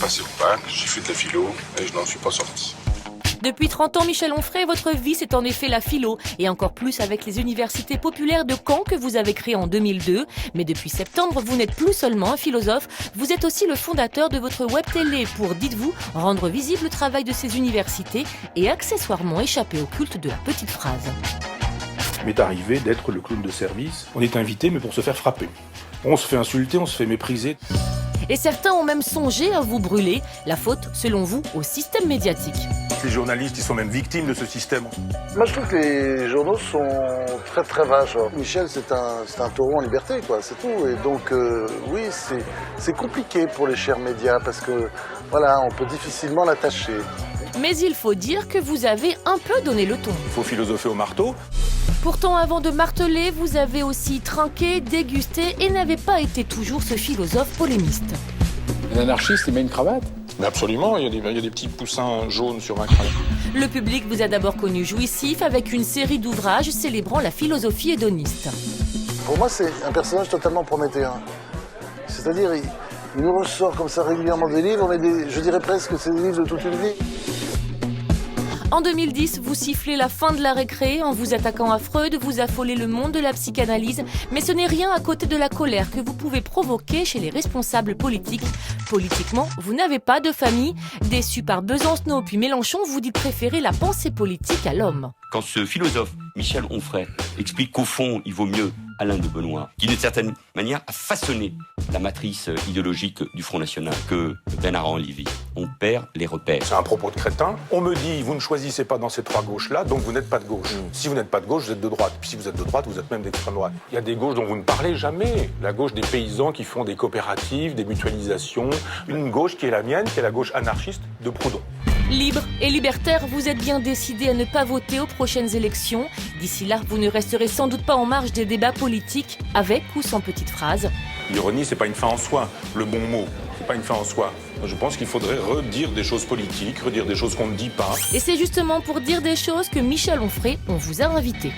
passé au bac, j'ai fait de la philo et je n'en suis pas sorti. Depuis 30 ans, Michel Onfray, votre vie, c'est en effet la philo. Et encore plus avec les universités populaires de Caen que vous avez créées en 2002. Mais depuis septembre, vous n'êtes plus seulement un philosophe, vous êtes aussi le fondateur de votre web télé pour, dites-vous, rendre visible le travail de ces universités et accessoirement échapper au culte de la petite phrase. Il m'est arrivé d'être le clown de service. On est invité, mais pour se faire frapper. On se fait insulter, on se fait mépriser. Et certains ont même songé à vous brûler. La faute, selon vous, au système médiatique. Les journalistes, ils sont même victimes de ce système. Moi, je trouve que les journaux sont très très vaches. Michel, c'est un taureau en liberté, quoi, c'est tout. Et donc, oui, c'est compliqué pour les chers médias parce que, voilà, on peut difficilement l'attacher. Mais il faut dire que vous avez un peu donné le ton. Il faut philosopher au marteau. Pourtant, avant de marteler, vous avez aussi trinqué, dégusté et n'avez pas été toujours ce philosophe polémiste. Un anarchiste, il met une cravate ? Mais absolument, il y a des petits poussins jaunes sur ma cravate. Le public vous a d'abord connu jouissif avec une série d'ouvrages célébrant la philosophie hédoniste. Pour moi, c'est un personnage totalement prométhéen. C'est-à-dire, il nous ressort comme ça régulièrement des livres, mais je dirais presque que c'est des livres de toute une vie. En 2010, vous sifflez la fin de la récré en vous attaquant à Freud, vous affolez le monde de la psychanalyse, mais ce n'est rien à côté de la colère que vous pouvez provoquer chez les responsables politiques. Politiquement, vous n'avez pas de famille. Déçu par Besancenot puis Mélenchon, vous dites préférer la pensée politique à l'homme. Quand ce philosophe, Michel Onfray, explique qu'au fond, il vaut mieux Alain de Benoît, qui d'une certaine manière a façonné la matrice idéologique du Front National, que Bernard Lévy, on perd les repères. C'est un propos de crétin. On me dit, vous ne choisissez pas dans ces trois gauches-là, donc vous n'êtes pas de gauche. Si vous n'êtes pas de gauche, vous êtes de droite. Puis si vous êtes de droite, vous êtes même d'extrême droite. Il y a des gauches dont vous ne parlez jamais. La gauche des paysans qui font des coopératives, des mutualisations. Une gauche qui est la mienne, qui est la gauche anarchiste de Proudhon. Libre et libertaire, vous êtes bien décidé à ne pas voter aux prochaines élections. D'ici là, vous ne resterez sans doute pas en marge des débats politiques, avec ou sans petite phrase. L'ironie, c'est pas une fin en soi. Le bon mot, c'est pas une fin en soi. Je pense qu'il faudrait redire des choses politiques, redire des choses qu'on ne dit pas. Et c'est justement pour dire des choses que Michel Onfray, on vous a invité.